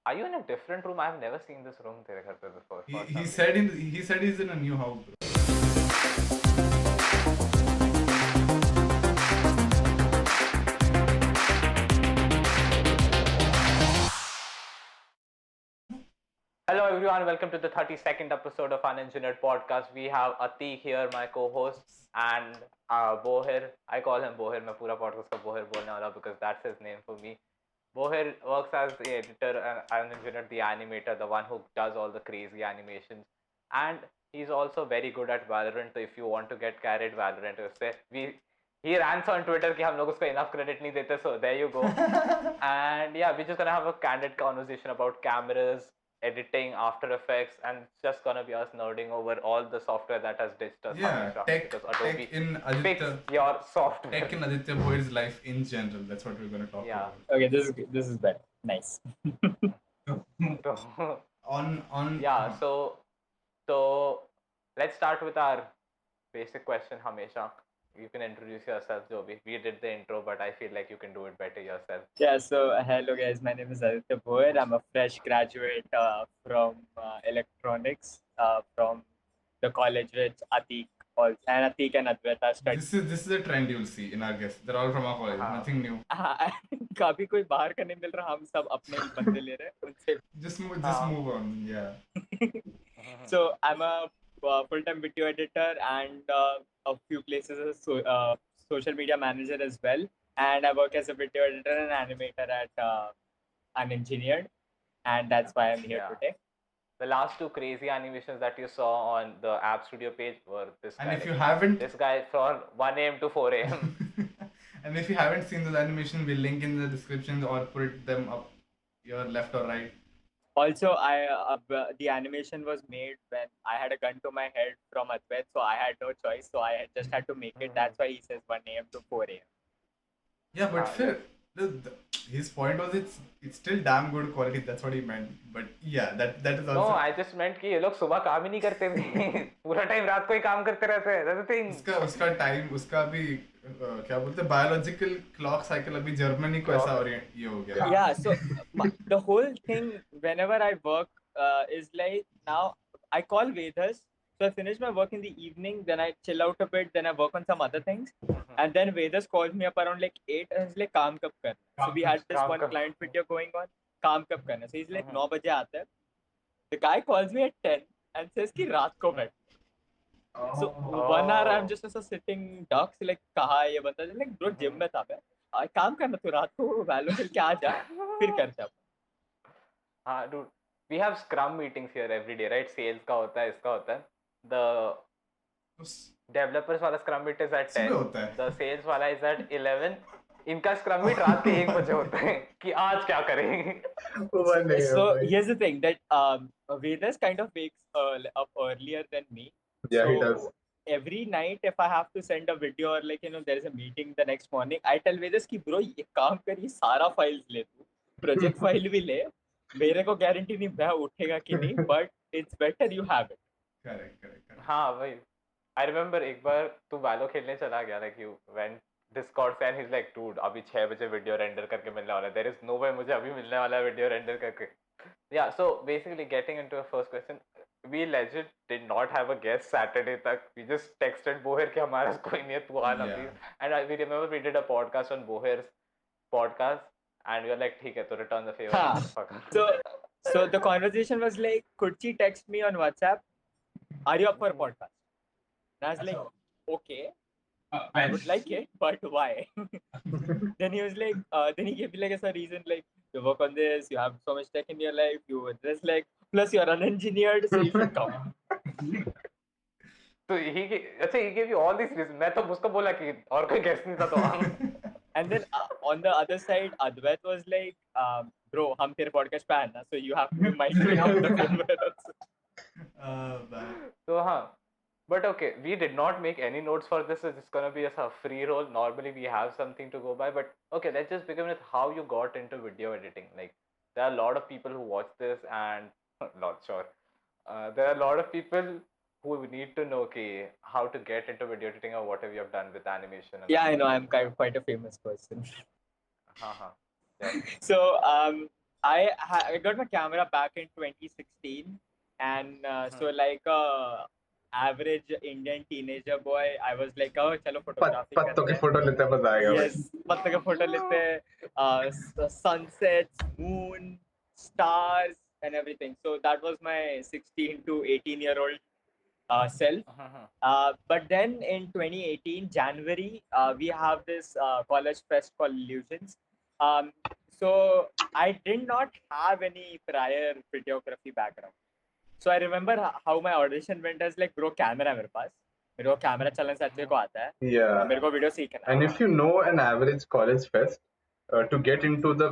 Are you in a different room? I've never seen this room तेरे घर पे before He for he some said reason. he said he's in a new house, bro. Hello everyone, welcome to the 32nd episode of Unengineered Podcast. We have Atik here, my co-host, and Bohir. I call him Bohir. मैं पूरा podcast को Bohir बोलने वाला because that's his name for me. Bohir works as the editor and Unengineered, the animator, the one who does all the crazy animations, and he's also very good at Valorant. So if you want to get carried Valorant, उससे he rants on Twitter कि हम लोग उसको enough credit नहीं देते. So there you go. And yeah, we're just gonna have a candid conversation about cameras, editing, After Effects, and it's just gonna be us nerding over all the software that has ditched us, Yeah, Hamesha, tech because tech Adobe in fix Aditya your software. tech in Aditya Boyd's life in general. That's what we're gonna talk Yeah. about. Okay, this is better. Nice. So On yeah, so let's start with our basic question, Hamesha. You can introduce yourself, Joby. We did the intro, but I feel like you can do it better yourself. Yeah, so hello guys, my name is Aditya Boyer. I'm a fresh graduate from electronics from the college which Atik and Atik and Advaita studied. this is a trend you'll see in our guests. They're all from our college. हाँ. Nothing new. कभी कोई बाहर का नहीं मिल रहा, हम सब अपने ही बंदे ले रहे हैं उनसे. Just move on. Yeah. So I'm a full-time video editor and a few places as social media manager as well. And I work as a video editor and animator at Unengineered, and that's why I'm here Yeah. today. The last two crazy animations that you saw on the App Studio page were this And guy. if you haven't, This guy from 1 a.m. to 4 a.m. and if you haven't seen those animations, we'll link in the description or put them up your left or right. Also, the animation was made when I had a gun to my head from Advait, so I had no choice. So I just had to make it. That's why he says 1 a.m. to 4 a.m. Yeah, but Ah, Phil, his point was it's still damn good quality. That's what he meant. But yeah, that is No, also. I just meant कि ये लोग सुबह काम ही नहीं करते थे. पूरा time रात को ही काम करते रहते हैं. That's the thing. उसका टाइम उसका भी क्या बोलते हैं बायोलॉजिकल क्लॉक साइकिल अभी जर्मनी को ऐसा ये हो गया. Yeah, so the whole thing whenever I work is like now I call Vedas. So I finish my work in the evening, then I chill out a bit, then I work on some other things, and then Vedas calls me up around like 8 and he's like काम कब करना. So we had this one client video going on, काम कब करना. So he's like 9 बजे आता है. The guy calls me at 10 and says कि रात को बैठ. So 1 hour I'm just also sitting ducks like कहाँ है ये बंदा. Like bro जिम में था मैं. काम करना तू रात को वैल्यू खेल के आ जा फिर करता. हाँ, dude. We have scrum meetings here every day, right? Sales का होता है, इसका होता है. The developers वाला scrum meet is at 10. सुबह होता है. The sales वाला is at 11. इनका scrum meet रात के 1 बजे होता है कि आज क्या करें. So here's the thing that Vedas kind of wakes up earlier than me. Yeah, so he does. Every night if I have to send a video or like there is a meeting the next morning, I tell Vedas कि bro ये काम कर ये सारा files ले तू project file भी ले मेरे को guarantee नहीं मैं उठेगा कि नहीं but it's better you have it. Correct. हाँ भाई. I remember एक बार तू Valo खेलने चला गया, like you went Discord से and he's like dude अभी 6 बजे वीडियो रेंडर करके मिलने वाला है. There is no way मुझे अभी मिलने वाला है वीडियो रेंडर करके. Yeah, so basically getting into a first question, we legit did not have a guest Saturday तक. We just texted Boher कि हमारा कोई नहीं है तू आना please. And we remember we did a podcast on Boher's podcast and we were like ठीक है तो return the favor. हाँ. So the conversation was like could she text me on WhatsApp, are you up for a podcast? And I was like okay. I would like it, but why? Then he was like, then he gave me like a reason like you work on this, you have so much tech in your life, you were just like, plus you're unengineered, so you should come. So he gave you all these reasons. मैं तो उसको बोला कि और कोई guest नहीं था तो हम. And then on the other side, Advait was like, bro, हम तेरे podcast पे आना, so you have to be mindful of the film. So हाँ. But okay, we did not make any notes for this. It's gonna be a free roll. Normally we have something to go by, but okay, let's just begin with how you got into video editing. Like there are a lot of people who watch this and not sure. There are a lot of people who need to know okay, how to get into video editing or whatever you have done with animation. And yeah, I know. I'm quite a famous person. Uh-huh. Yeah. So I got my camera back in 2016, and so like average Indian teenager boy, I was like, oh, chalo photography पत्तों की karte hain. Photo लेते हैं बस आएगा Yes, पत्ते के photo लेते हैं, sunsets, moon, stars, and everything. So that was my 16 to 18-year-old self. But then in 2018 January, we have this college fest called Illusions. So I did not have any prior videography background. So I remember how my audition went as like, bro, camera मेरे पास, मेरे को camera चलाना से अच्छे को आता है, Yeah. मेरे को वीडियो सीखना है. And if you know an average college fest, to get into the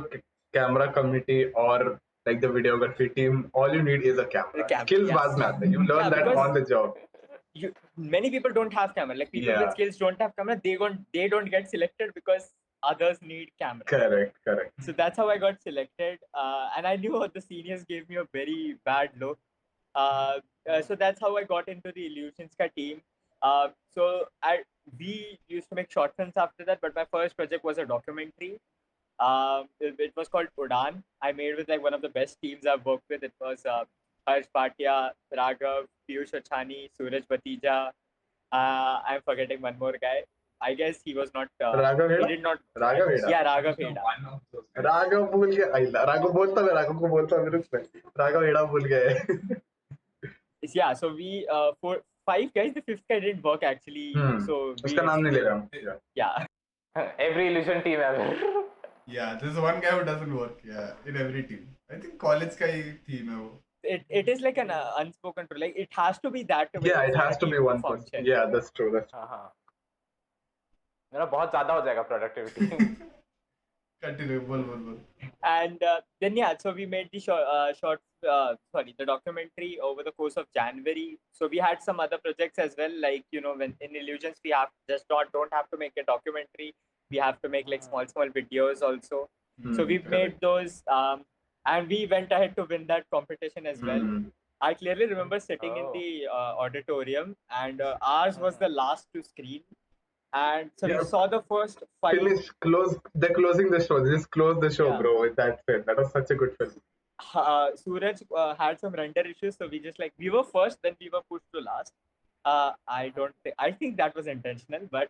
camera committee or like the videography team, all you need is a camera. Skills yes. बाद में आते हैं. You learn Yeah, that because on the job. Many people don't have camera. Like people Yeah. with skills don't have camera. They don't get selected because others need camera. Correct. So that's how I got selected. And I knew the seniors gave me a very bad look. So that's how I got into the Illusions ka team. So we used to make short films after that, but my first project was a documentary. It was called Udan. I made with like one of the best teams I've worked with. It was Harsh Bhatia, Raghav, Piyush Achani, Suraj Batija. I'm forgetting one more guy. I guess he was not. Raghav He Heda? did not. Raghav Heda? Yeah, Raghav Heda. Raghav भूल गए. राघव बोलता मैं राघव को बोलता हूँ रुक मैं. राघव हेड़ा भूल गए. Yeah, so we 5 guys. The 5th guy didn't work actually. So उसका नाम नहीं ले रहा हूँ. Yeah. Every illusion team ever. Yeah, there's one guy who doesn't work. Yeah, in every team. I think college का ही team है वो. It is like an unspoken rule. Like it has to be that way. Yeah, it has to be one person. function. Yeah, that's true. हाँ. मेरा बहुत ज़्यादा हो जाएगा productivity. Continue. बोल. And then yeah, so we made the the documentary over the course of January. So we had some other projects as well, like when in Illusions we have just don't have to make a documentary, we have to make like small videos also. So we made those, and we went ahead to win that competition as well. I clearly remember sitting in the auditorium, and ours was the last to screen. And so we saw the first 5. They're closing the show. Just close the show, Yeah. bro. With that film, that was such a good film. Suraj had some render issues, so we just like we were first, then we were pushed to last. I think that was intentional, but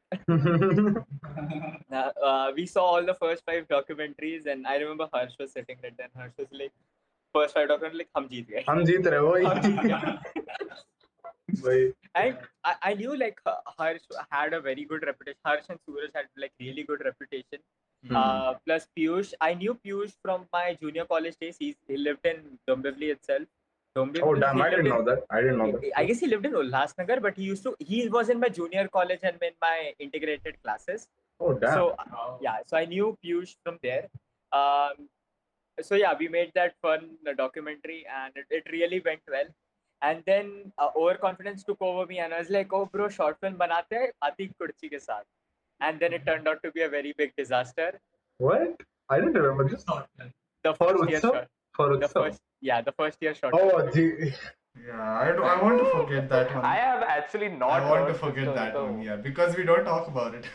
we saw all the first 5 documentaries, and I remember Harsh was sitting there, and Harsh was like, first 5 documentaries, like, हम जीत गए. हम जीत रहे हो हम जीत गए. भाई. And I knew like Harsh had a very good reputation. Harsh and Suraj had like really good reputation. Plus Piyush, I knew Piyush from my junior college days. He lived in Dombivli itself. Oh damn! I didn't know that. I guess he lived in Ulhasnagar, but he was in my junior college and in my integrated classes. Oh damn! So so I knew Piyush from there. So yeah, we made that fun documentary, and it really went well. And then overconfidence took over me, and I was like, "Oh, bro, short film banate hain Atik Kurchi ke saath." And then it turned out to be a very big disaster. What? I didn't remember this. The first year short. For The first year short. Oh, gee. Yeah, I want to forget that one. I have actually not. I want to heard forget this that story, one. though. Yeah, because we don't talk about it.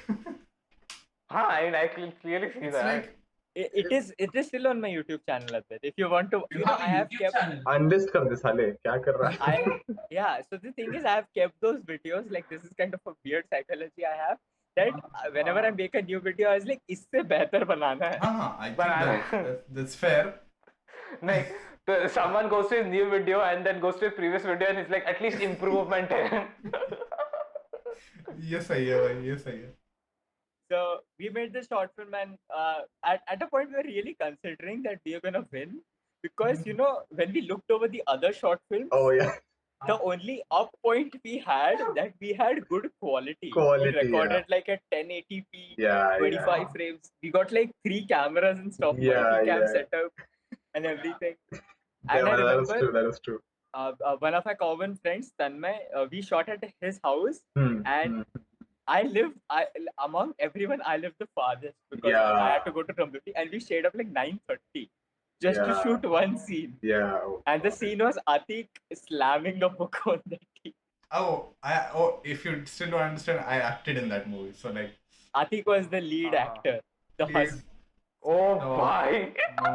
हाँ, I can clearly see It's that. like It is still on my YouTube channel a bit. If you want to, I have kept. unlist कर दे साले. क्या कर रहा है? So the thing is, I have kept those videos. Like this is kind of a weird psychology I have. That whenever I make a new video, I was like, इससे बेहतर बनाना है. I think that's fair. Like, someone goes to his new video and then goes to his previous video and it's like, at least improvement है. ये सही है भाई, ये सही है. So we made this short film, and at a point we were really considering that we are gonna win, because when we looked over the other short films, Oh yeah. the only up point we had that we had good quality. Quality, We recorded like at 1080p, Yeah, 25 frames. We got like 3 cameras and stuff, Yeah, multicam yeah. setup and everything. Yeah, And I that was remember true. That was true. one of my common friends, Tanmay, we shot at his house, and Hmm. among everyone, I lived the farthest because Yeah. I had to go to Dombivli, and we stayed up like 9:30 just to Yeah. shoot one scene. Yeah. And the scene was Atik slamming a book on the tea. If you still don't understand, I acted in that movie. So like, Atik was the lead actor. The please. hus- Oh No. my! No.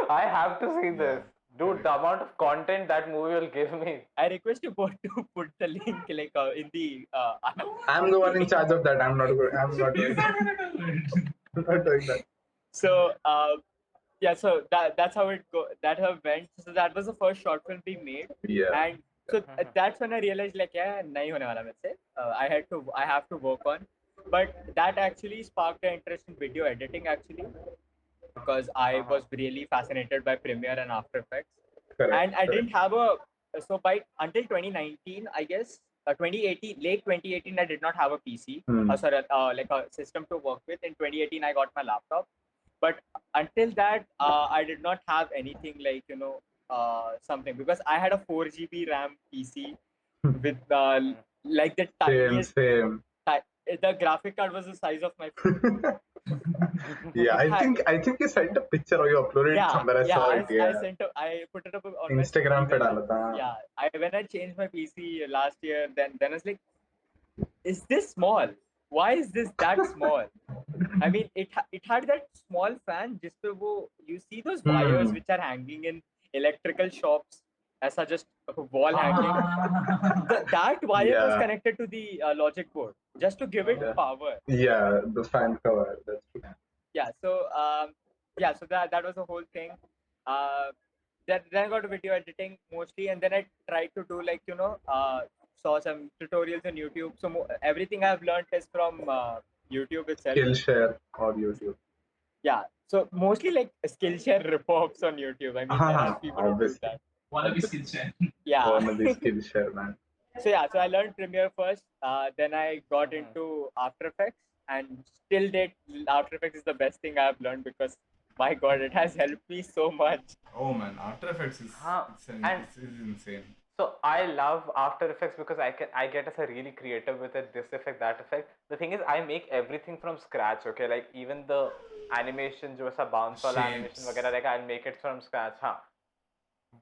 I have to see this. Dude, the amount of content that movie will give me. I request you both to put the link like in the. I'm the one in charge of that. I'm not doing that. I'm not doing that. So yeah, so that's how it go. That how it went. So that was the first short film we made, Yeah. and so that's when I realized like yeah, nahi hone wala mujhse. I have to work on, but that actually sparked an interest in video editing actually, because I was really fascinated by Premiere and After Effects, Correct. and I correct. didn't have a so by until 2019 I guess 2018 late 2018 I did not have a PC sorry like a system to work with. In 2018 I got my laptop, but until that I did not have anything like something, because I had a 4 GB RAM PC with like the Same, tiniest same. the graphic card was the size of my phone. Yeah, I think you sent a picture or you uploaded it somewhere. I saw it. Yeah. I put it up on Instagram my पे story. डाला था. Yeah, when I changed my PC last year, then I was like, is this small? Why is this that small? I mean, it had that small fan. Just you see those wires which are hanging in electrical shops, as just a wall hanging. That wire was Yeah. connected to the logic board just to give it Yeah. power. Yeah, the fan cover. That's true. Yeah, so that was the whole thing. Then I got video editing mostly, and then I tried to do like saw some tutorials on YouTube. So everything I've learned is from YouTube itself. Skillshare or YouTube. Yeah, so mostly like Skillshare rip-offs on YouTube. I mean, there are people who do Obviously. that. Wanna be Skillshare. Yeah. One of these Skillshare, man. So yeah, so I learned Premiere first. Then I got into After Effects, and still date After Effects is the best thing I've learned, because my God, it has helped me so much. Oh man, After Effects is it's insane. So I love After Effects because I get as a really creative with it, this effect, that effect. The thing is, I make everything from scratch. Okay, like even the animation, जो ऐसा bounce वाला Shapes. animation वगैरह, like I'll make it from scratch. हाँ.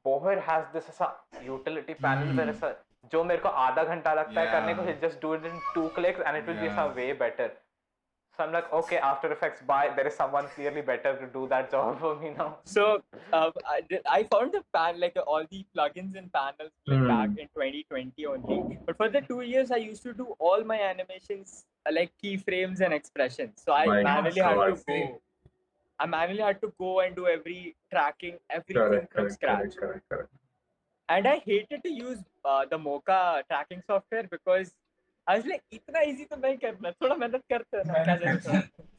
Boher has this ऐसा utility panel where ऐसा जो मेरे को आधा घंटा लगता है करने को, he'll just do it in 2 clicks and it will be ऐसा way better. So I'm like, okay, After Effects, bye. There is someone clearly better to do that job for me now. So I found the all the plugins and panels back in 2020 only. But for the 2 years, I used to do all my animations like keyframes and expressions. So I manually had to go and do every tracking, everything from scratch. Correct. And I hated to use the Mocha tracking software, because I was like, इतना easy तो नहीं करना, थोड़ा मेहनत करते हैं ना,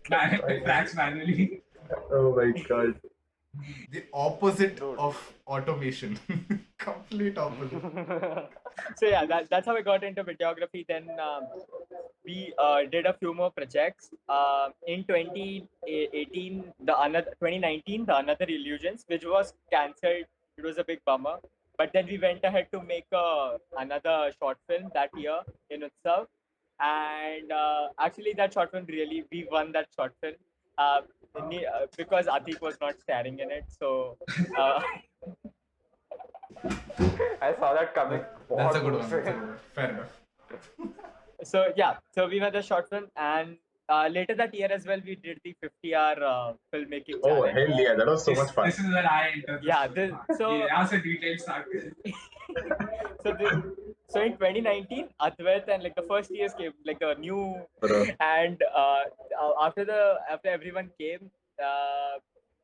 क्या Tracks manually. Oh my God. The opposite of automation. Complete opposite. So yeah, that's how I got into videography. Then we did a few more projects. In 2019, the Another Illusions, which was cancelled. It was a big bummer. But then we went ahead to make another short film that year in Utsav. And actually that short film we won that short film because Atik was not starring in it. So I saw that coming. That's a good one. Fair enough. So yeah, so we won the short film, and later that year as well, we did the 50-hour filmmaking Oh, challenge. hell yeah. That was so much fun. This is where I entered. Yeah, That's a detailed start. So in 2019, Advait and like the first years came like a new, Bro. and after everyone came,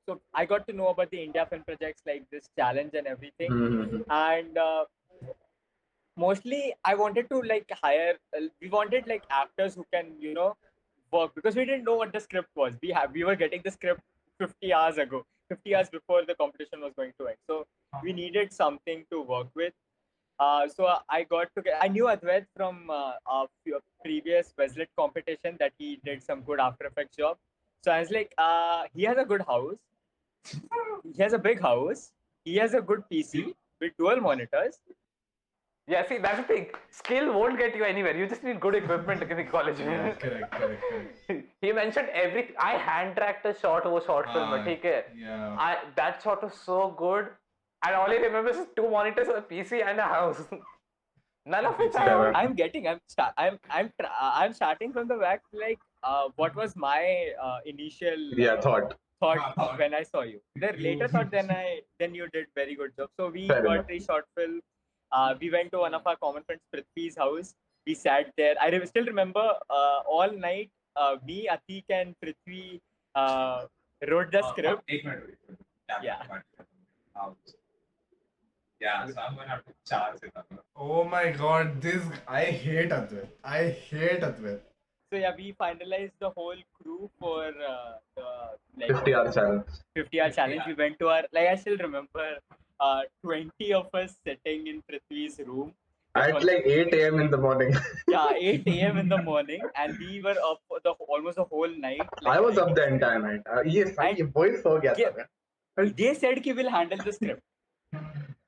so I got to know about the India Film Projects, like this challenge and everything. Mhm. And mostly I wanted to like hire. We wanted like actors who can work, because we didn't know what the script was. We were getting the script 50 hours ago, 50 hours before the competition was going to end. So we needed something to work with. So I knew Advait from a previous Weslet competition that he did some good After Effects job. So I was like, he has a good house. He has a big house. He has a good PC with dual monitors. Yeah, see, that's the thing. Skill won't get you anywhere. You just need good equipment in college. Correct. He mentioned everything. I hand tracked a shot over short film. Okay? Yeah. That shot was so good. And all I remember is 2 monitors, a PC, and a house. None of it. I'm starting from the back. Like, what was my initial Thought. thought when I saw you. The later thought then you did very good job. So we Fair got enough. a short film. We went to one of our common friends, Prithvi's house. We sat there. I still remember all night. Me, Atik, and Prithvi wrote the script. Yeah. Yeah, so I'm gonna have to charge it up. Oh my god, I hate Advait. I hate Advait. So yeah, we finalized the whole crew for the 50-hour challenge. 50-hour challenge. We went to our, I still remember 20 of us sitting in Prithvi's room. At like 8 a.m. in the morning. Yeah, 8 a.m. in the morning, and we were up for almost the whole night. I was up the entire night. Yes, ये वही सो गया था. They said कि we'll handle the script.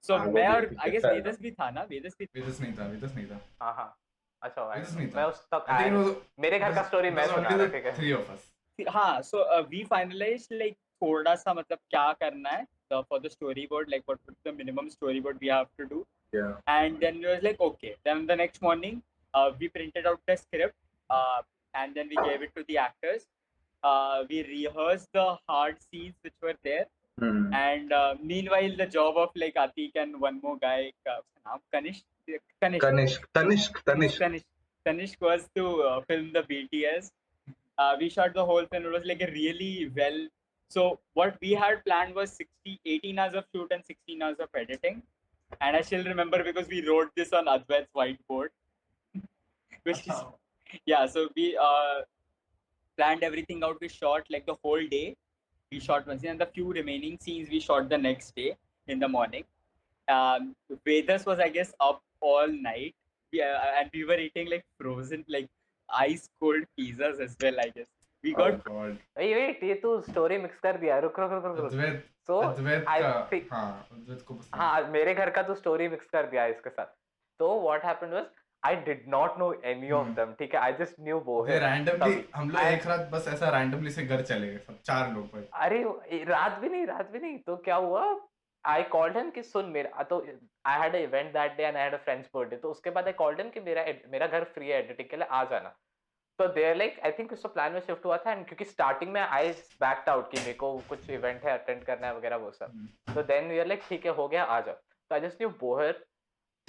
So मैं और I guess Vedas भी था ना. Vedas नहीं था. हाँ. अच्छा Vedas नहीं था. मैं उस तक मेरे घर का स्टोरी मैं सुना रहा, ठीक है. 3 of us. हाँ, so we finalized like थोड़ा सा मतलब क्या करना है for the storyboard, like what the minimum storyboard we have to do. Yeah. And then we was like, okay. Then the next morning, we printed out the script, and then we gave it to the actors. We rehearsed the hard scenes which were there. And meanwhile, the job of like Atik and one more guy, Tanishq was to film the BTS. We shot the whole film. It was like a really well. So what we had planned was 18 hours of shoot and 16 hours of editing. And I still remember because we wrote this on Advait's whiteboard. Which is, yeah, so we planned everything out. We shot like the whole day. We shot one scene, and the few remaining scenes we shot the next day in the morning. Vedas was, I guess, up all night. And we were eating like frozen, like ice cold pizzas as well, I guess. We got. Oh god. Wait, ये तू story mix कर दिया. रुक. So Advait को पसंद. हाँ, मेरे घर का तो story mix कर दिया इसके साथ. So what happened was I did not know any of them. ठीक है, I just knew Boher. Randomly हम लोग एक रात बस ऐसा randomly से घर चले गए सब 4 लोग भाई. अरे रात भी नहीं. तो क्या हुआ? I called him कि सुन तो I had an event that day and I had a friend's birthday. तो उसके बाद I called him कि मेरा घर free है editing के लिए आ जाना. तो they're like, I think उसका प्लान में शिफ्ट हुआ था, एंड क्योंकि स्टार्टिंग में I backed out कि मेरे को कुछ इवेंट है अटेंड करना है वगैरह वो सब. तो then we are like ठीक है हो गया आ जाओ. तो I just knew Boher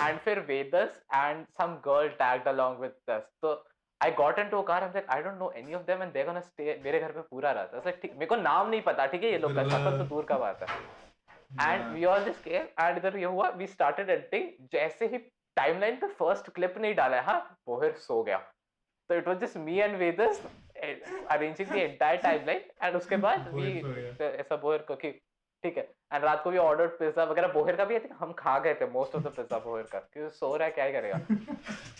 and फिर Vedas and some girl tagged along with us. So I got into a car. I'm like I don't know any of them and they're gonna stay मेरे घर पे पूरा रात. I was like ठीक, मेरे को नाम नहीं पता, ठीक है ये लोग का शक्ल तो दूर का बात है. And we all just came and इधर ये हुआ, we started editing. जैसे ही टाइमलाइन पे फर्स्ट क्लिप नहीं डाला है, हाँ Boher सो गया. So it was just me and Vedas arranging the entire timeline, and उसके बाद ऐसा Boher को कि ठीक है, and रात को भी ordered पिज्जा वगैरह. Boher का भी I think हम खा गए थे most of the pizza Boher का, क्योंकि सो रहा है क्या ही करेगा.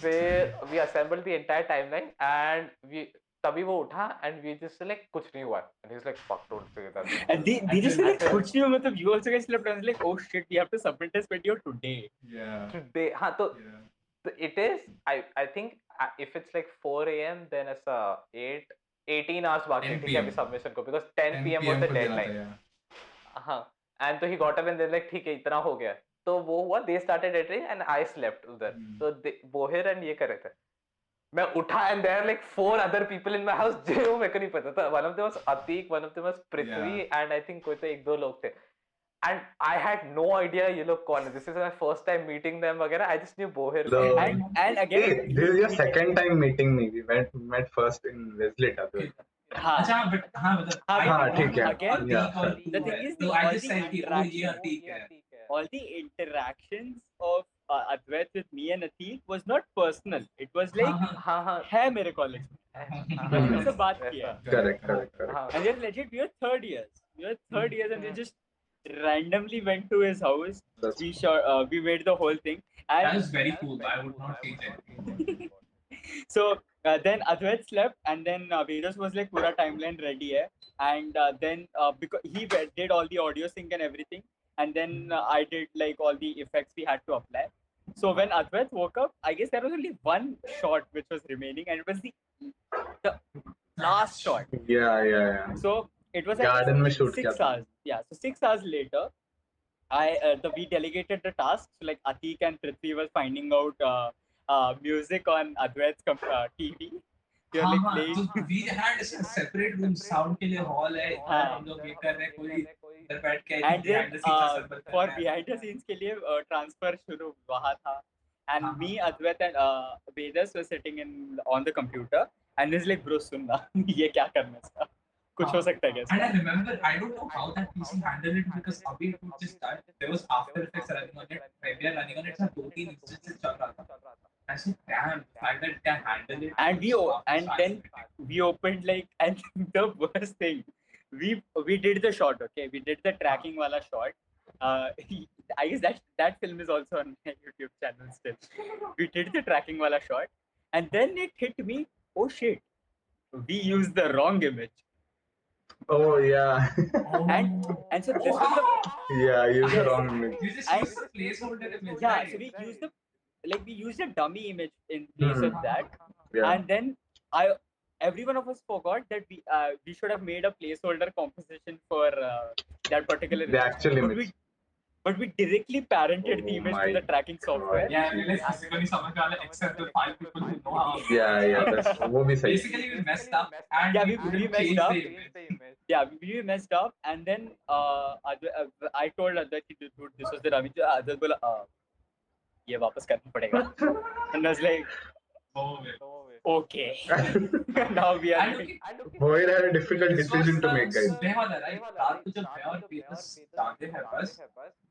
फिर we assembled the entire timeline and तभी वो उठा and we just like कुछ नहीं हुआ, and he's like fuck don't say that. And they just like कुछ नहीं हुआ, मतलब you also guys slept. I was like oh shit, we have to submit this video today. Yeah. Today हाँ तो it is I think if it's like 4 a.m. then it's 18 hours बाकी ठीक है अभी submission को, because 10 p.m. was the deadline. हाँ, and तो he got up and they're like ठीक है इतना हो गया. तो वो हुआ, they started editing and I slept उधर. तो Boher and ये कर रहे थे. मैं उठा and there are like 4 other people in my house जो मेरे को नहीं पता था. One of them was Atik, one of them was Prithvi, and I think कोई तो 1-2 लोग थे. And I had no idea ये लोग कौन है. This is my first time meeting them वगैरह. I just knew Boher. And again, hey, this is your second time meeting me. We met first in Wesley. हाँ ठीक है. Again, the thing is, I just said कि oh ये Atik है. all the interactions of Advait with me and Atik was not personal. It was like है मेरे college में से बात किया. Correct. And then legit we were third years and we just randomly went to his house. We made the whole thing. And That was very cool. I would not change anything. So then Advait slept, and then Vedas was like pura timeline ready hai. And then because he did all the audio sync and everything, and then I did like all the effects we had to apply. So when Advait woke up, I guess there was only one shot which was remaining, and it was the last shot. Yeah. So it was garden में shoot 6 hours. Yeah, so 6 hours later, we delegated the task. So like Atik and Prithvi was finding out music on Advait's TV. you're like हाँ, playing. तो we had separate rooms, sound के लिए hall है, इधर हाँ. हम लोग ये कर रहे हैं, कोई इधर बैठ के And then behind the scenes assemble कर for रहा है. behind the scenes के लिए transfer शुरू वहाँ था. And हाँ, me, Advait and Vedas were sitting on the computer and he's like, bro सुनना ये क्या करना है इसका? कुछ हो सकता है क्या And I इसका? remember, I don't know how that PC handled it because अभी it was just that there was After Effects running on it, Premiere running on it, सब 2-3 instances चल रहा था. I said, damn, the fact that it can handle it. And then we opened like, and the worst thing, we did the shot, okay? We did the tracking wala shot. I guess that film is also on my YouTube channel still. We did the tracking wala shot, and then it hit me. Oh shit, we used the wrong image. Oh yeah. And so this was the Yeah, use the wrong image. You just I- use the placeholder image. yeah. right? So we used a dummy image in place of that. Yeah. And then every one of us forgot that we should have made a placeholder composition for that particular The actual But image. but we directly parented the Oh image my to the tracking software. Yeah, I realized physically समझ में आ रहा है, except the 5 people who know how. Yeah, that's वो भी सही. Basically, we messed up and Yeah, we we couldn't messed change up. the image. Yeah, we messed up, and then I told Advait कि dude, this was the dummy. Advait बोला ये वापस करना पड़ेगा. And I was like, No way. okay. Now we are. And okay, Boyd had a difficult this decision was to the make, guys. सुबह वाला, right? रात को जब मैं और Vedas जाते हैं बस,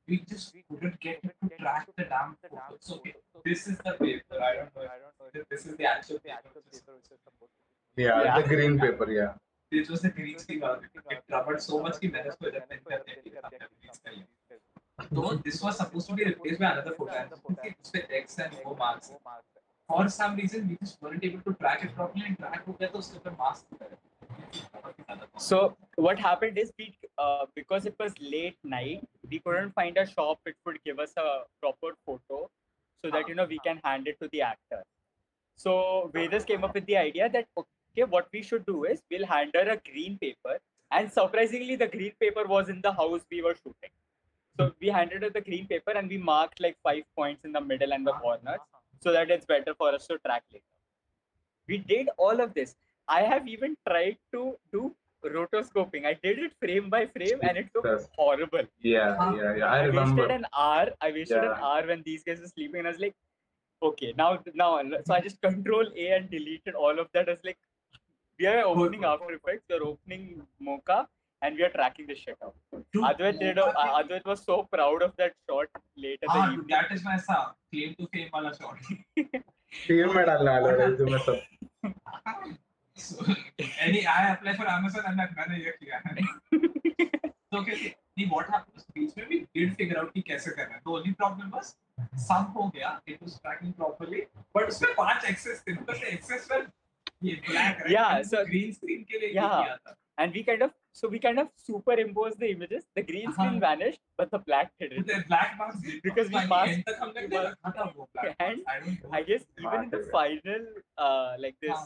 we just couldn't get it to track the damn photo. So okay, this is the paper. I don't know if this is the actual paper. Yeah, the green paper. Yeah. This was the green screen वाला. It covered so much कि मैंने उसको इधर print करने के लिए green screen. So this was supposed to be replaced by another photo. And उसपे X and O marks. For some reason, we just weren't able to track it properly. And track हो गया तो उसके ऊपर mask. So what happened is because it was late night, we couldn't find a shop which would give us a proper photo so that we can hand it to the actor. So Vedas came up with the idea that okay, what we should do is we'll hand her a green paper, and surprisingly, the green paper was in the house we were shooting. So we handed her the green paper and we marked like 5 points in the middle and the corners so that it's better for us to track later. We did all of this. I have even tried to do rotoscoping. I did it frame by frame and it looked Yes. horrible. Yeah. I I remember. wasted an hour. I wasted an Yeah. hour when these guys were sleeping, and I was like, okay, now. So I just Control A and deleted all of that. I was like, we are opening After Effects, we are opening Mocha, and we are tracking this shit out. Advait was so proud of that shot later the evening. That is my claim to fame वाला shot. Team में डालने वाला resume सब. So, I apply for Amazon and मैंने ये किया है. So okay, what happened was बीच में we did figure out कि कैसे करना है. The only problem was सब हो गया, it was tracking properly, but उसमें 5 access थे. because the access were ये black, right? Yeah, And so- green screen के लिए ये Yeah. किया था. And we kind of superimposed the images. The green screen vanished, but the black didn't. The black marks did. Because we By the passed- end तक हमने we passed- रखा था वो black And marks. I don't know. I guess even in the final, like this,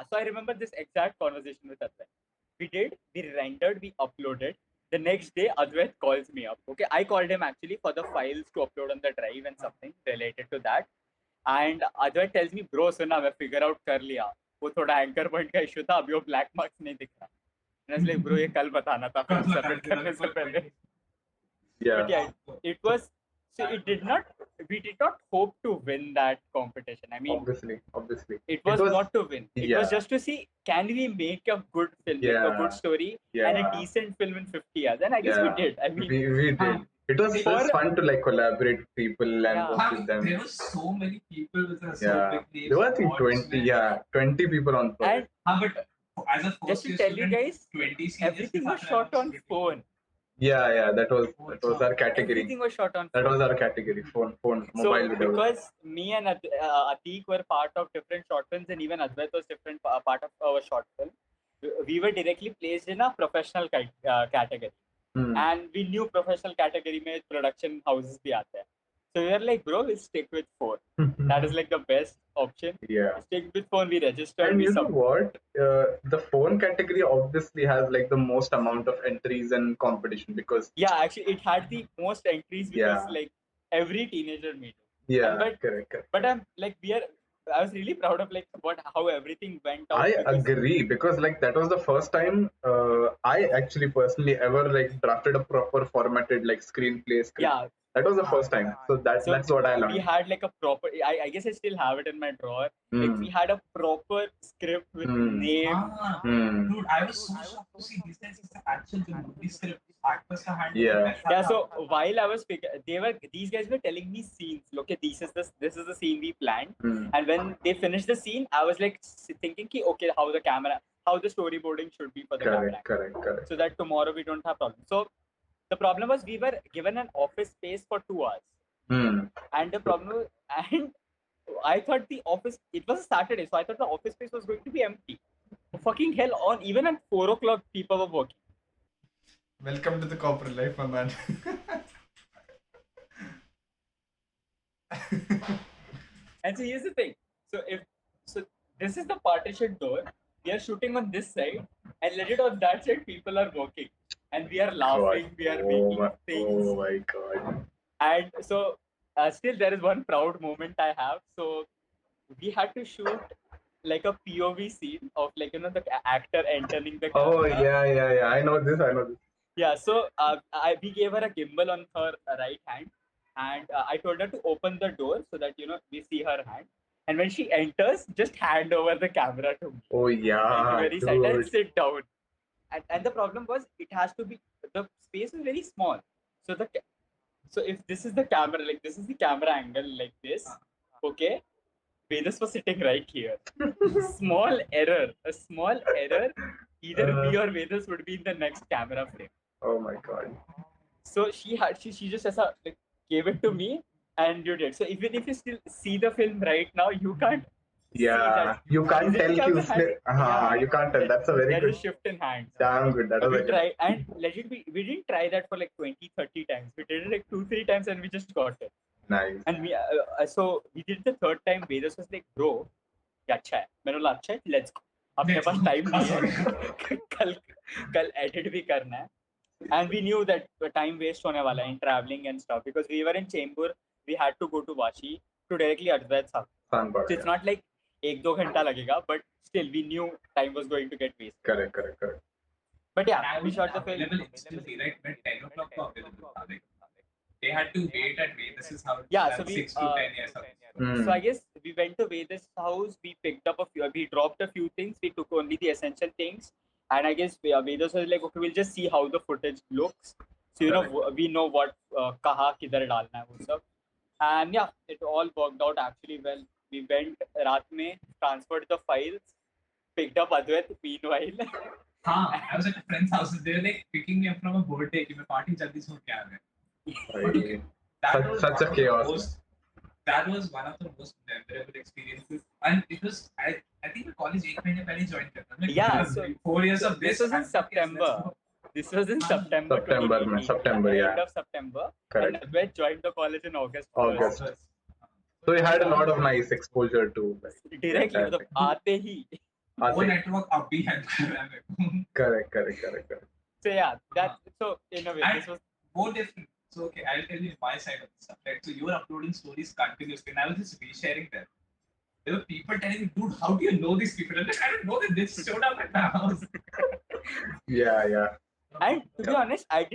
so I remember this exact conversation with Advait. We rendered, we uploaded. The next day, Advait calls me up. Okay, I called him actually for the files to upload on the drive and something related to that. And Advait tells me, bro, सुना मैं figure out कर लिया. वो थोड़ा anchor point का issue था. अभी वो black marks नहीं दिख रहा. And I was like, bro, ये कल बताना था. फिर submit करने से पहले. Yeah. But yeah, it was. So we did not hope to win that competition. I mean, Obviously. it was not to win. It yeah. was just to see, can we make a good film, like a Yeah. good story, Yeah. and a decent film in 50 years? And I guess we Yeah. did. I mean, We did. It was For- just fun to like collaborate with people and Yeah. work with them. There were so many people with a so Yeah. big names. There were I think awards, 20. man. Yeah, 20 people on and project. But as a just first to year tell you student, guys, 20 scenes everything के was साथ shot I on pretty phone. Yeah, that was our category. Everything was shot on That phone. was our category. Phone, So mobile video. because me and Atik were part of different short films, and even Advait was different part of our short film, we were directly placed in a professional category. Hmm. And we knew professional category में production houses भी आते हैं. So we were like, bro, we'll stick with phone. That is like the best option. Yeah. Stick with phone. We registered. And We you know sub- what? The phone category obviously has like the most amount of entries and competition because Yeah, actually, it had the most entries because Yeah. like every teenager made it. yeah, But- correct. But I'm like, I was really proud of like how everything went out. I because- agree because like that was the first time I actually personally ever like drafted a proper formatted like screenplay script. Yeah, That was the first time. So so that's what I we learned. had like a proper. I guess I still have it in my drawer. Like we had a proper script with name. Ah, Hmm. dude, I was so shocked to see these guys is the actual movie script. Actors का hand Yeah. Yeah, so while I was these guys were telling me scenes. Okay, this is the scene we planned. Hmm. And when they finished the scene, I was like thinking, ki, okay, how the storyboarding should be for the camera, Correct. so that tomorrow we don't have problems. So the problem was we were given an office space for 2 hours, Hmm. and the problem was, and I thought it was a Saturday, so I thought the office space was going to be empty. Fucking hell, on even at 4 o'clock, people were working. Welcome to the corporate life, my man. And so here's the thing. So this is the partition door. We are shooting on this side, and legit on that side, people are working, and we are laughing, we are making things, Oh my god. and so still there is one proud moment I have. So we had to shoot like a POV scene of like the actor entering the camera. Oh yeah. I know this. Yeah, so we gave her a gimbal on her right hand, and I told her to open the door so that we see her hand. And when she enters, just hand over the camera to me. Oh yeah, Very sad, and dude. sit down. And the problem was the space is very small. So if this is the camera, like this is the camera angle like this, okay. Vedas was sitting right here. A small error. Either me or Vedas would be in the next camera frame. Oh my god. So she just like gave it to me, and you did. So even if you still see the film right now, you can't. see Yeah, that. you can't Is it tell because who's the hand- yeah. you can't tell. That's a very There good. is shift in hands. Damn good. That was We a good. tried, and legit, we didn't try that for like 20, 30 times. We did it like 2, 3 times, and we just got it. Nice. And so we did the third time. Vedas was like, bro, ये अच्छा है. मैंने बोला अच्छा है, let's go. अपने Let's pass go. time नहीं है. कल edit भी करना है. And we knew that time waste होने वाला है in traveling and stuff, because we were in Chembur. We had to go to Vashi to directly Advait Sab. Soundboard, So it's not like 1-2 घंटा लगेगा, but still we knew time was going to get wasted. Correct. But yeah, And I we was shot the film. available instantly, right? When 10 o'clock was available. Like, they had to wait and wait. This is how it's Yeah, done, so we 6 to 10 years. Hmm. So I guess we went to Vedas' house. We picked up we dropped a few things. We took only the essential things, and I guess Vedas was like, okay, we'll just see how the footage looks. So we know what kaha kidhar dalna hai wo sab. And yeah, it all worked out actually well. We went raat mein, transferred the files, picked up Advait meanwhile. I was at a friend's house. They were like picking me up from a birthday. कि मैं party जल्दी से होके आ गया. Right. That was Such a one of the chaos. that was one of the most memorable experiences, and it was I think the college 1 महीने पहले join किया था. Like, Yeah, it was so 4 years of this was in and September. This was in September. September, 2018. September, End yeah. of September. Correct. And Advait joined the college in August. August. So you had a lot of nice exposure to like, Directly, Fantastic. मतलब आते ही. वो Ase. network अब भी help कर रहा है मेरे को. Correct. So yeah, so in a way, And- this was More different. So okay, I'll tell you my side of the stuff. Right? So you were uploading stories continuously, and I was just resharing them. There were people telling me, dude, how do you know these people? I'm like, I don't know that they just showed up at my house. Yeah. And to be honest, I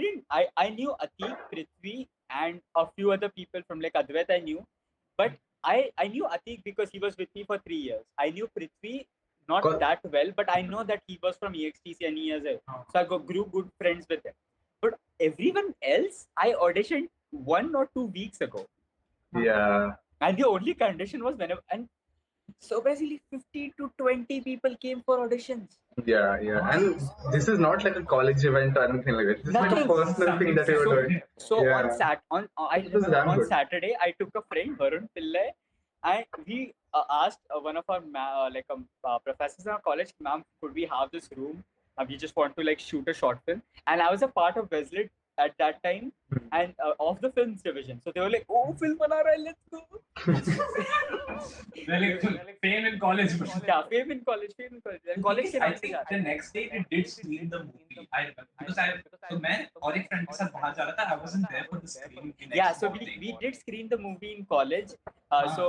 knew Atik, Prithvi, and a few other people from like Advait I knew. But I knew Atik because he was with me for 3 years. I knew Prithvi not Cause- that well, but I know that he was from EXTC and he has so I grew good friends with him. But everyone else, I auditioned 1 or 2 weeks ago. Yeah. And the only condition was and so basically 50 to 20 people came for auditions. Yeah. And this is not like a college event or anything like that. This is like a Nothing. personal thing that you were doing. So Yeah. I It was remember damn on good. Saturday I took a friend Varun Pillai, and we asked one of our professors in our college, ma'am, could we have this room? We just want to like shoot a short film, and I was a part of Wesley at that time, and of the films division. So they were like, "Oh, film bana raha hai, let's go." They're like fame in college. Yeah, fame in college. College के I नाम से think जाते the next day they did screen the movie. I remember because so मैं और एक friend के साथ बाहर जा रहा था. I wasn't there for the screening. Yeah, so we did screen the movie in college. So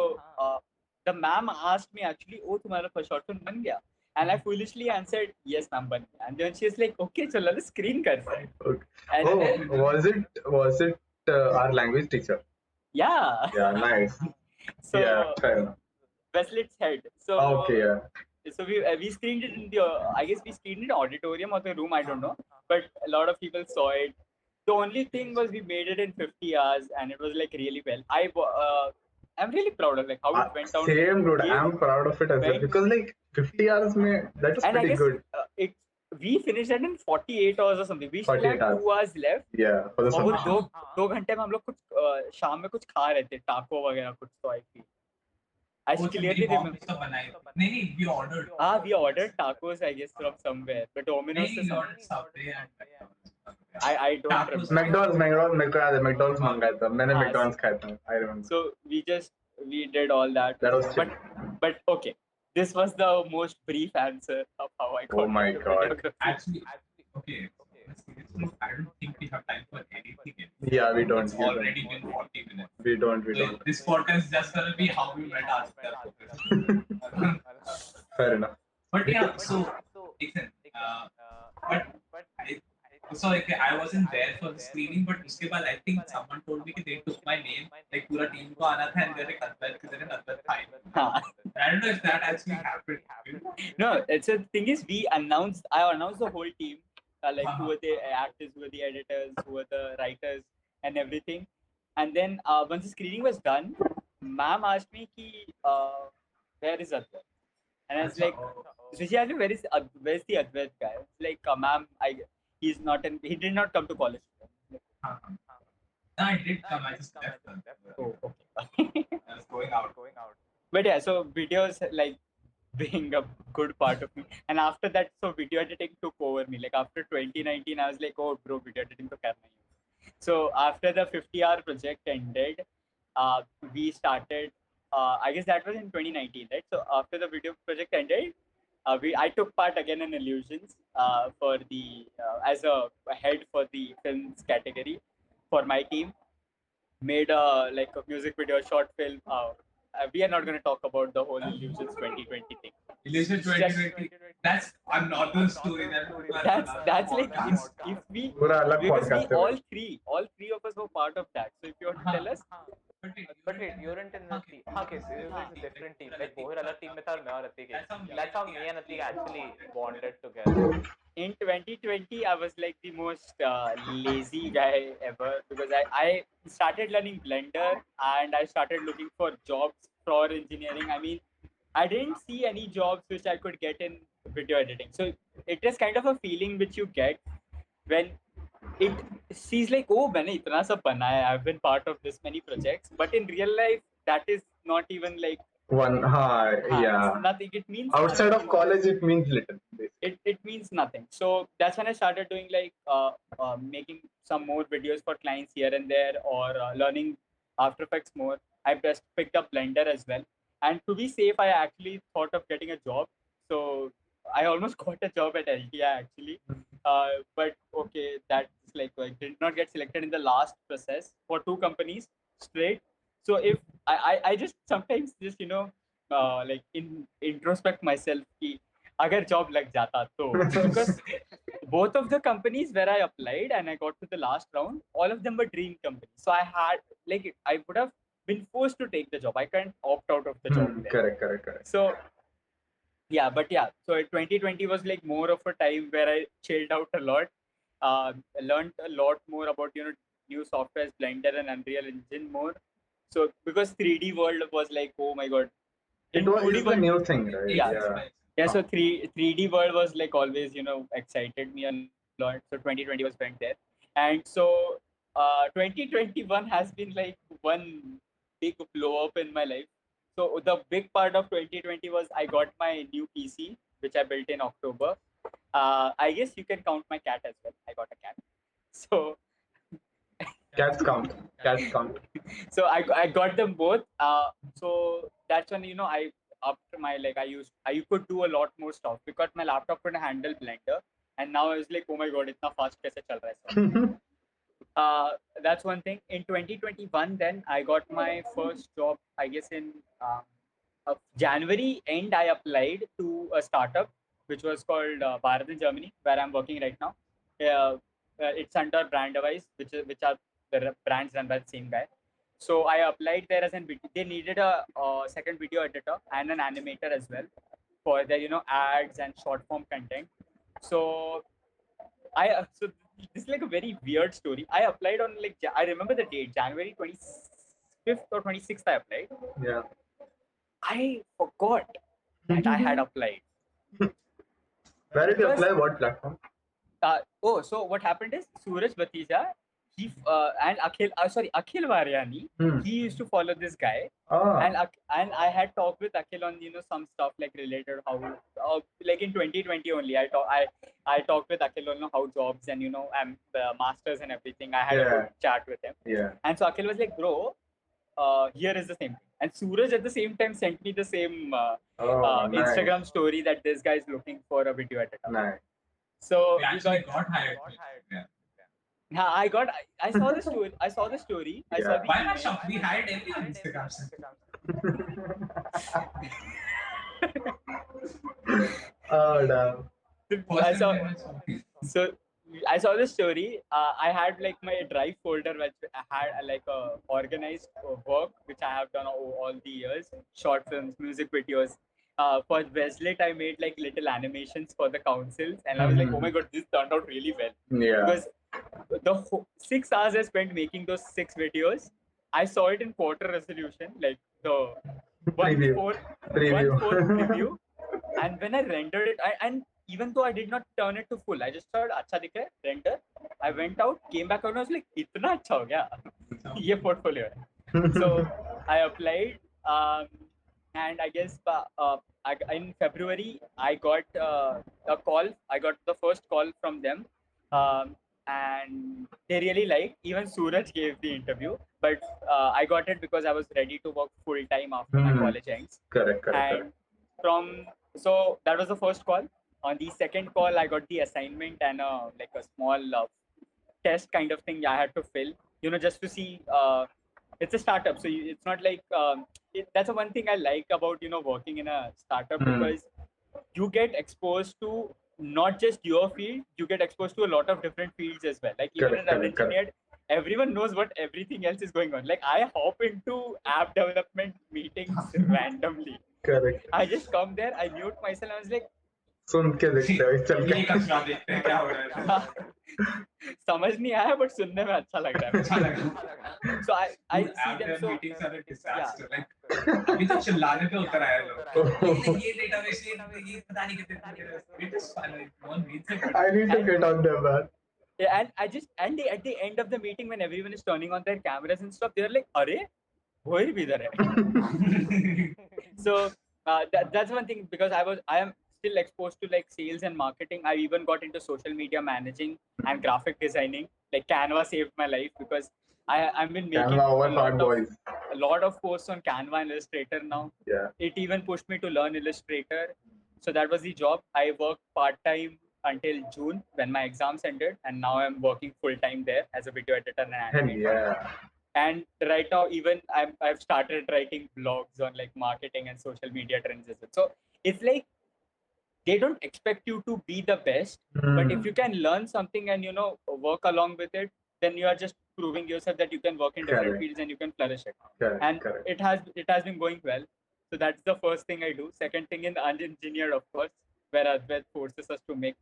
the ma'am asked me actually, oh, तुम्हारा first short film बन गया? And I foolishly answered, yes, ma'am, बन गया. And then she's like, okay, चलो let's screen करते हैं. Okay. And Oh, then, was it our language teacher? yeah. Yeah, nice. So Yeah, fair enough. Wesley's head. So Okay, yeah. so we screened it in the I guess we screened it in auditorium or the room, I don't know, but a lot of people saw it. The only thing was we made it in 50 hours and it was like really well. I'm really proud of like how it went down. Same, dude. Yeah. I'm proud of it as well Very- because like 50 hours, that is And I pretty guess good. we finished it in 48 hours or something. We still 48 had hours. 2 hours left. Yeah, for the और वो submission. दो घंटे में हम लोग कुछ शाम में कुछ खा रहे थे, टाको वगैरह कुछ. तो I वो clearly मेरी mom remember. ने तो बनाई नहीं we ordered We ordered tacos, I guess, from somewhere, but Domino's नहीं or we something. ordered Subway and I don't Tacos. remember. McDonald's मंगाया था. मैंने हाँ, McDonald's खाया था. I remember. So we did all that. That was but okay, this was the most brief answer of how I got Oh my into God. videography. actually okay. I don't think we have time for anything else. Yeah, we don't. It's already been 40 minutes. We don't. So this podcast is just gonna be how we met ourselves. Fair enough. But yeah, so listen, but so like I wasn't there for the screening, but उसके बाद I think someone told me that they took my name, like पूरा team को आना था and then Advait था. हाँ. I don't know if that actually happened. No, it's the thing is I announced the whole team, like who were the actors, who were the editors, who were the writers, and everything. And then once the screening was done, ma'am asked me ki, where is Advait? And I was like, so she asked me, where's the Advait guy? It's like, ma'am, he did not come to college. No, I did come. I just left. Oh, okay. I was going out. But yeah, so videos like being a good part of me. And after that, so video editing took over me. Like after 2019, I was like, oh, bro, video editing to karna hai. So after the 50-hour project ended, we started. I guess that was in 2019, right? So after the video project ended, I took part again in Illusions for the as a head for the films category for my team. Made a music video, short film. We are not going to talk about the whole Illusions 2020 thing. Illusion 2020. That's another story. That's like if we पूरा अलग because podcast we है. all three of us were part of that. So if you want to tell us, But wait, you weren't in the team. Okay, so it was a different team. Like Bohir अलग team में था और मैं और Atik. That's how me and Atik actually bonded together. in 2020, I was like the most lazy guy ever because I started learning Blender and I started looking for jobs for engineering. I mean, I didn't see any jobs which I could get in video editing. So it is kind of a feeling which you get when it sees like, oh, मैंने इतना सब बनाया. I've been part of this many projects, but in real life, that is not even like Yeah. it's nothing. It means Outside of nothing. college, it means little. It means nothing. So that's when I started doing like making some more videos for clients here and there, or learning After Effects more. I just picked up Blender as well. And to be safe, I actually thought of getting a job. So I almost got a job at LTI actually. But okay, that's like I did not get selected in the last process for 2 companies straight. So if I just sometimes just like introspect myself कि अगर job लग जाता तो because both of the companies where I applied and I got to the last round, all of them were dream companies. So I had I would have been forced to take the job. I can't opt out of the job. there. Correct. So yeah, but yeah. So 2020 was like more of a time where I chilled out a lot. Learned a lot more about new softwares, Blender and Unreal Engine more. So because 3D World was like, oh my god, It was 2D it's a World- new thing, right? yeah. So 3D World was like always excited me a lot. So 2020 was spent there, and so 2021 has been like one big blow up in my life. So the big part of 2020 was I got my new PC, which I built in October. I guess you can count my cat as well. I got a cat. So Cats count. so I got them both. So that's when I after my I could do a lot more stuff because my laptop could handle Blender, and now I was like, oh my god, itna fast kaise chal raha hai. That's one thing. In 2021, then I got my first job, I guess in January end, I applied to a startup which was called Bharat in Germany, where I'm working right now. It's under Brandwise, which are the brands run by the same guy. So I applied there as an video. They needed a second video editor and an animator as well for their ads and short form content. So so this is like a very weird story. I applied on like I remember the date, January 25th or 26th. I applied. Yeah. I forgot that I had applied. Where did you apply? What platform? So what happened is Suraj Batija, he and Akhil Varyani, Hmm. he used to follow this guy, Ah. and I had talked with Akhil on some stuff like related how like in 2020 only I talked with Akhil on how jobs and masters and everything. I had a Yeah. good chat with him, Yeah. and so Akhil was like, bro, here is the same thing. And Suraj at the same time sent me the same Oh, nice. Instagram story that this guy is looking for a video editor. Nice. So We actually got hired. Yeah. yeah, I saw the story. I saw the story. I saw Yeah. the Why not email. shop? We hired everyone on Instagram. Oh, damn. I saw, Personally, so I saw the story. I had like my drive folder which I had like a organized work which I have done all the years, short films, music videos. For Weslet, I made like little animations for the councils, and I was like, oh my god, this turned out really well. Yeah. Because the 6 hours I spent making those 6 videos, I saw it in quarter resolution, like the Preview. 1/4 preview. And when I rendered it, and even though I did not turn it to full, I just thought, acha dikh raha hai, render. I went out, came back out, and I was like, itna acha ho gaya. Ye portfolio hai. So I applied, and I guess in February I got a call. I got the first call from them, and they really liked. Even Suraj gave the interview, but I got it because I was ready to work full time after my college ends. Correct. Correct. And so that was the first call. On the second call, I got the assignment and like a small test kind of thing I had to fill, just to see. It's a startup, so it's not like that's the one thing I like about working in a startup, because you get exposed to not just your field, you get exposed to a lot of different fields as well. Like even Correct, as an correct, engineer, everyone knows what everything else is going on. Like I hop into app development meetings randomly. Correct. I just come there, I mute myself, I was like, सुन के देखते हो चल ये के कचरा देखते हैं क्या हो रहा है समझ नहीं आया बट सुनने में अच्छा लग रहा अच्छा है. लगा So I Dude, see app them dev so meetings are a disaster. yeah. Like अभी तो चिल्लाने पे उतर आए लोग ये database ये पता नहीं कितने it is fun like one reads it I need to get on there, man. Yeah, and at the end of the meeting when everyone is turning on their cameras and stuff, they're like, "Arey, Bhoir bhi idhar hai." So that's one thing, because I am still exposed to like sales and marketing. I even got into social media managing and graphic designing. Like Canva saved my life, because I've been making Canva over hard boys. a lot of posts on Canva and Illustrator now. Yeah. It even pushed me to learn Illustrator. So that was the job. I worked part-time until June when my exams ended, and now I'm working full-time there as a video editor and And animator. yeah. And right now, even I've started writing blogs on like marketing and social media trends as well. So it's like they don't expect you to be the best, but if you can learn something and work along with it, then you are just proving yourself that you can work in different Correct. fields and you can flourish it. Correct. And Correct. it has been going well. So that's the first thing I do. Second thing, in the unengineered, of course, where Advait forces us to make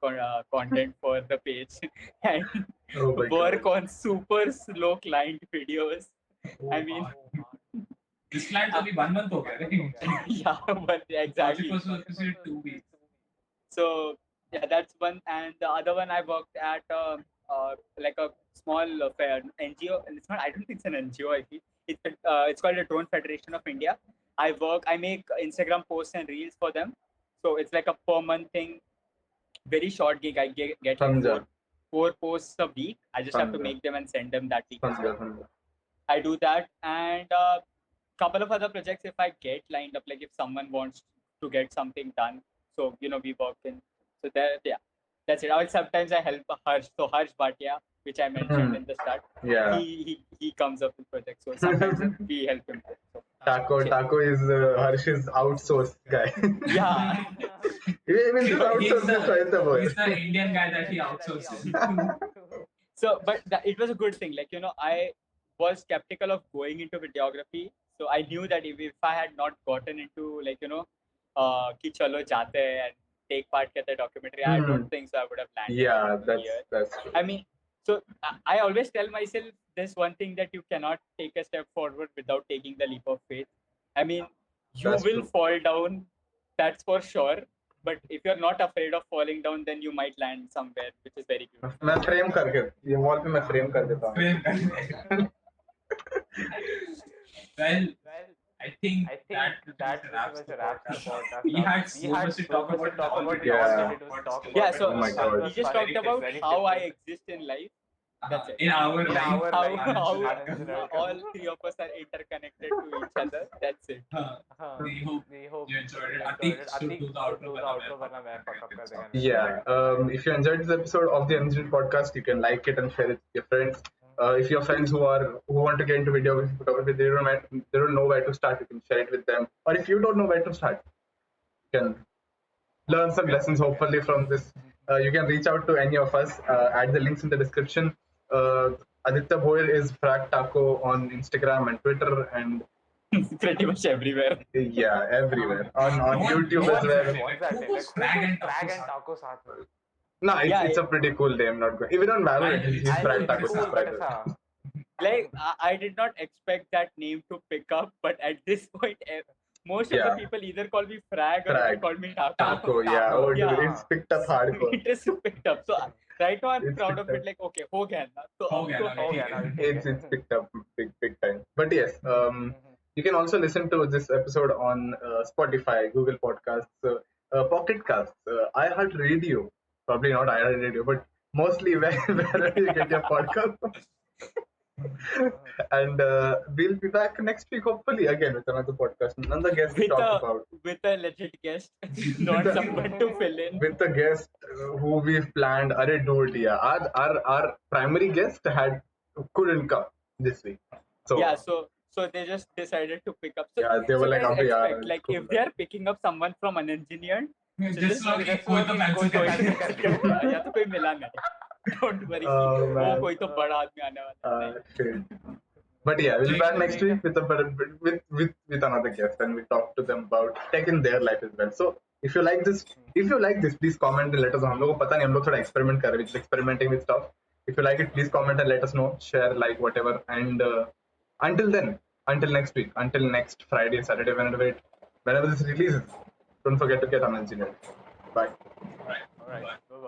content for the page and Oh my work God. on super slow client videos. I mean, this client अभी 1 month हो गया right yeah, but exactly. Project was supposed to be 2 weeks So yeah, that's one. And the other one, I worked at like a small NGO. And it's not. I don't think it's an NGO. I feel it's called the Drone Federation of India. I make Instagram posts and reels for them. So it's like a per month thing. Very short gig. I get like Samjha. four posts a week. I just have to Samjha. make them and send them that week. Samjha. I do that, and couple of other projects if I get lined up, like if someone wants to get something done. So we work in. So that's it. Sometimes I help Harsh. So Harsh Bhatia, which I mentioned in the start, Yeah. he comes up with projects. So sometimes we help him. So Taco is Harsh's outsourced guy. Yeah. Even this He's outsourced the, is right the boy. he's the Indian guy that he outsources. So, but it was a good thing. Like, I was skeptical of going into videography. So I knew that if I had not gotten into, like, ki chalo jate hai and take part in the documentary, I don't think so I would have landed Yeah, here. that's true. I mean, so I always tell myself there's one thing that you cannot take a step forward without taking the leap of faith. I mean, you That's will true. fall down, that's for sure. But if you're not afraid of falling down, then you might land somewhere, which is very beautiful. मैं frame करके ये wall पे मैं frame कर देता हूँ. Frame करके. Well, I think that pretty much wraps the podcast. We had up. so much to talk about it all we Yeah. wanted to talk about. Yeah, so Oh my God. we just talked about how I exist in life. That's it. In our In life. our life. How all three of us are interconnected to each other. That's it. We hope you enjoyed it. Atik should do the outro, वरना मैं fuck up कर देगा. Yeah. If you enjoyed this episode of the Engineer Podcast, you can like it and share it with your friends. If your friends who want to get into videography, photography, they don't know where to start, you can share it with them. Or if you don't know where to start, you can learn some lessons hopefully from this. You can reach out to any of us. Add the links in the description. Aditya Boyer is Frag Taco on Instagram and Twitter and Pretty much everywhere. yeah, everywhere. On YouTube as well. What's that? Who goes Like, Frag and Frag Taco and Taco साथ में? No, it's Yeah, a pretty cool name. Not good. Even on Valorant, he's I know Frag it's Taco cool, but subscriber. ऐसा. Like, I did not expect that name to pick up, but at this point, most of Yeah. the people either call me Frag or Frag. they call me Taco. Taco, yeah. Oh, dude, Yeah. it's picked up hardcore. It is picked up. So right now I'm It's proud of picked it. Like, okay, ho gaya na. So, हो गया ना, हो गया ना, ठीक है. It's picked up big time. But yes, you can also listen to this episode on Spotify, Google Podcasts, Pocket Casts, iHeartRadio. Probably not iHeartRadio, but mostly wherever you get your podcast. And we'll be back next week, hopefully, again with another podcast, another guest to with talk about. a legit guest, not someone to fill in. With a guest who we've planned. Arey dude, yeah. Our primary guest couldn't come this week. So Yeah, so they just decided to pick up. So, Yeah, they were like, guys "Abhi yaar, expect, like cool, if they are picking up someone from unengineered, Just so कि कोई तो cancel कोई करेगा. तो या तो कोई मिला नहीं. Don't worry. Oh, वो man. कोई तो बड़ा आदमी आने वाला है. shit. But yeah, we'll be back next week with another guest, and we talk to them about tech in their life as well. So if you like this, please comment and let us know. हम लोगों को पता नहीं, हम लोग थोड़ा experiment कर रहे हैं, experimenting with stuff. If you like it, please comment and let us know. Share, like, whatever. And until next week, until next Friday, Saturday, whenever this releases, don't forget to get unengineered. Bye. Right. Alright.